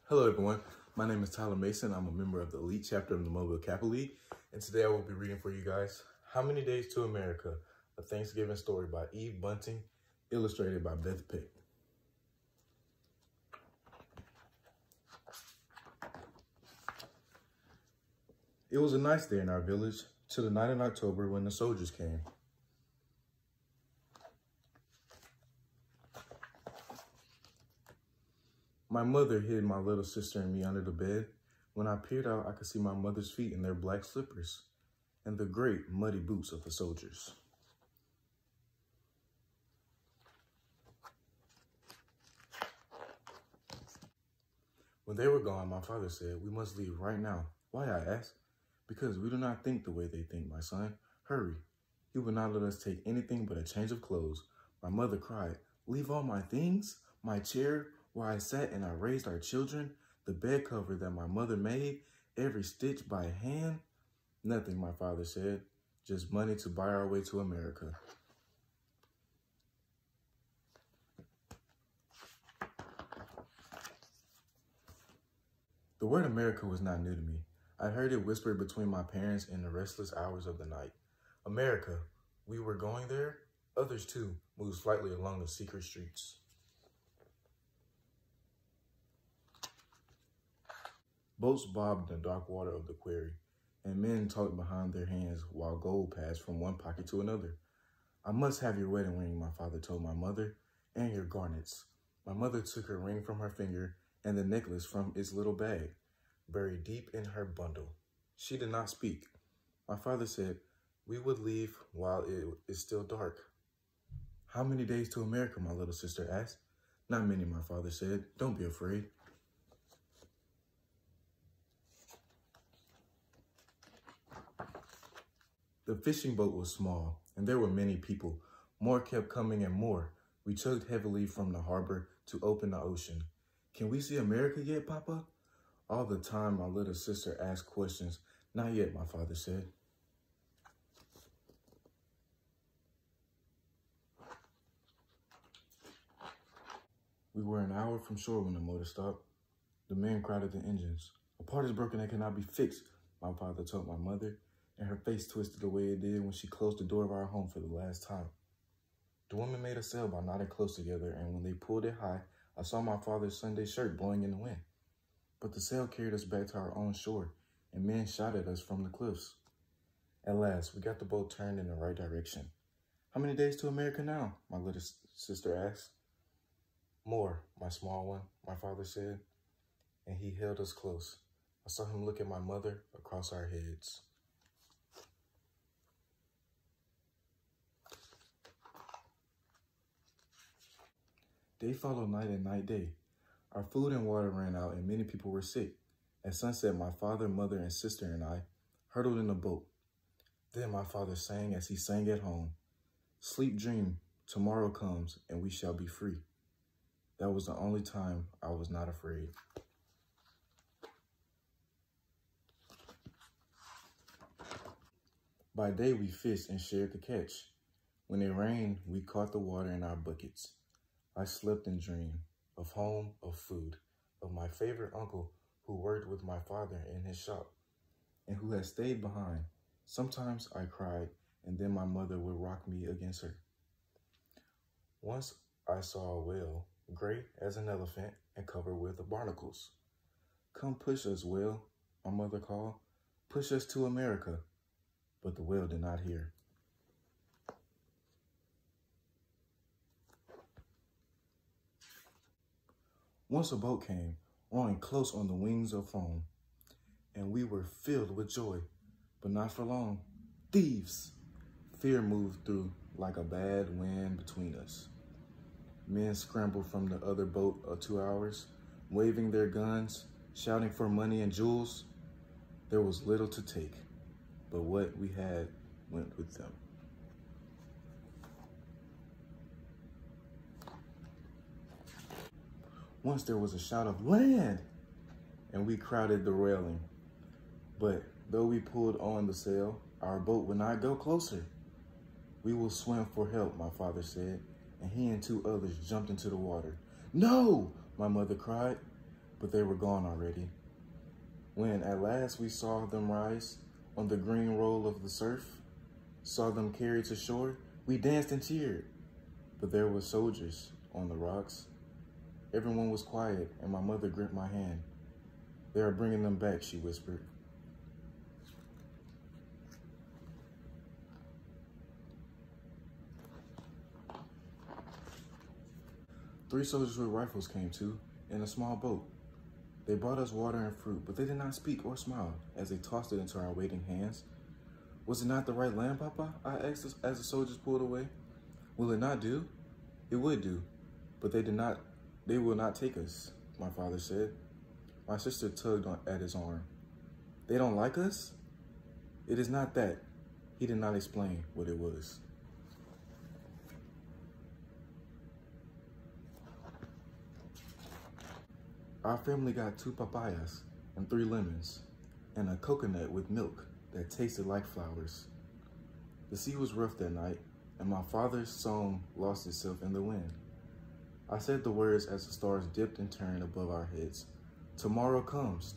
Hello everyone, my name is Tyler Mason. I'm a member of the elite chapter of the Mobile Kappa League, and today I will be reading for you guys How Many Days to America? A Thanksgiving Story by Eve Bunting, illustrated by Beth Pitt. It was a nice day in our village, till the night in October when the soldiers came. My mother hid my little sister and me under the bed. When I peered out, I could see my mother's feet in their black slippers and the great muddy boots of the soldiers. When they were gone, my father said, "We must leave right now." "Why?" I asked. "Because we do not think the way they think, my son. Hurry." He would not let us take anything but a change of clothes. My mother cried, "Leave all my things? My chair, where I sat and I raised our children, the bed cover that my mother made, every stitch by hand?" "Nothing," my father said, "just money to buy our way to America." The word America was not new to me. I heard it whispered between my parents in the restless hours of the night. America, we were going there. Others, too, moved slightly along the secret streets. Boats bobbed in the dark water of the quarry, and men talked behind their hands while gold passed from one pocket to another. "I must have your wedding ring," my father told my mother, "and your garnets." My mother took her ring from her finger and the necklace from its little bag, buried deep in her bundle. She did not speak. My father said, "We would leave while it is still dark." "How many days to America?" my little sister asked. "Not many," my father said. "Don't be afraid." The fishing boat was small, and there were many people. More kept coming and more. We chugged heavily from the harbor to open the ocean. "Can we see America yet, Papa?" All the time, my little sister asked questions. "Not yet," my father said. We were an hour from shore when the motor stopped. The men crowded the engines. "A part is broken and cannot be fixed," my father told my mother, and her face twisted the way it did when she closed the door of our home for the last time. The women made a sail by knotting close together, and when they pulled it high, I saw my father's Sunday shirt blowing in the wind. But the sail carried us back to our own shore, and men shouted at us from the cliffs. At last, we got the boat turned in the right direction. "How many days to America now?" my little sister asked. "More, my small one," my father said, and he held us close. I saw him look at my mother across our heads. Day followed night and night day. Our food and water ran out and many people were sick. At sunset, my father, mother, and sister and I hurtled in the boat. Then my father sang as he sang at home, "Sleep, dream, tomorrow comes and we shall be free." That was the only time I was not afraid. By day, we fished and shared the catch. When it rained, we caught the water in our buckets. I slept and dreamed of home, of food, of my favorite uncle who worked with my father in his shop and who had stayed behind. Sometimes I cried, and then my mother would rock me against her. Once I saw a whale, gray as an elephant and covered with barnacles. "Come push us, whale," my mother called. "Push us to America." But the whale did not hear. Once a boat came, rowing close on the wings of foam, and we were filled with joy, but not for long. "Thieves!" Fear moved through like a bad wind between us. Men scrambled from the other boat to ours, waving their guns, shouting for money and jewels. There was little to take, but what we had went with them. Once there was a shout of "Land!" and we crowded the railing. But though we pulled on the sail, our boat would not go closer. "We will swim for help," my father said, and he and two others jumped into the water. "No!" my mother cried. but they were gone already. When at last we saw them rise on the green roll of the surf, saw them carried to shore, we danced and cheered. But there were soldiers on the rocks. Everyone was quiet, and my mother gripped my hand. "They are bringing them back," she whispered. Three soldiers with rifles came too, in a small boat. They brought us water and fruit, but they did not speak or smile as they tossed it into our waiting hands. "Was it not the right land, Papa?" I asked as the soldiers pulled away. "Will it not do?" "It would do, but they will not take us," my father said. My sister tugged at his arm. "They don't like us?" "It is not that." He did not explain what it was. Our family got 2 papayas and 3 lemons and a coconut with milk that tasted like flowers. The sea was rough that night, and my father's song lost itself in the wind. I said the words as the stars dipped and turned above our heads. Tomorrow comes,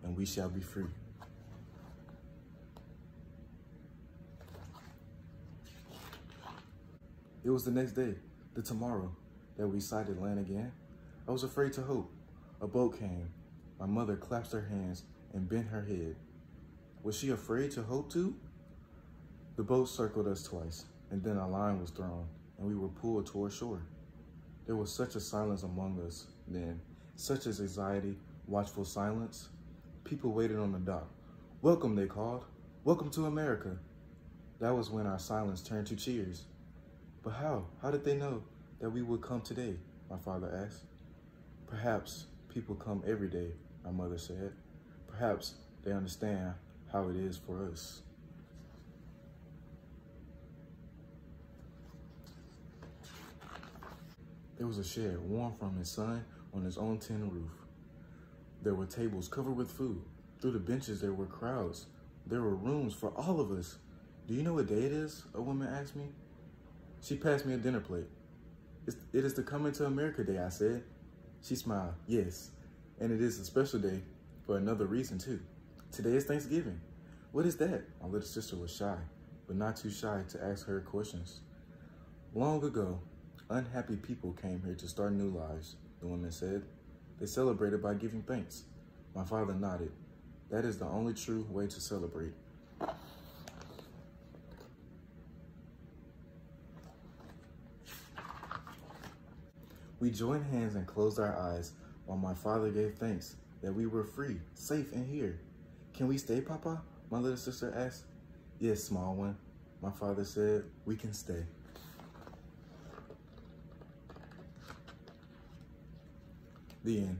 and we shall be free." It was the next day, the tomorrow, that we sighted land again. I was afraid to hope. A boat came. My mother clasped her hands and bent her head. Was she afraid to hope too? The boat circled us twice, and then a line was thrown, and we were pulled toward shore. There was such a silence among us then, such as anxiety, watchful silence. People waited on the dock. "Welcome," they called. "Welcome to America." That was when our silence turned to cheers. "But how? How did they know that we would come today?" my father asked. "Perhaps people come every day," my mother said. "Perhaps they understand how it is for us." There was a shed warm from his sun on his own tin roof. There were tables covered with food. Through the benches there were crowds. There were rooms for all of us. "Do you know what day it is?" a woman asked me. She passed me a dinner plate. It is the Coming to America Day," I said. She smiled. "Yes, and it is a special day for another reason too. Today is Thanksgiving." "What is that?" My little sister was shy, but not too shy to ask her questions. "Long ago, unhappy people came here to start new lives," the woman said. "They celebrated by giving thanks." My father nodded. "That is the only true way to celebrate." We joined hands and closed our eyes while my father gave thanks that we were free, safe, and here. "Can we stay, Papa?" my little sister asked. "Yes, small one," my father said. "We can stay." The end.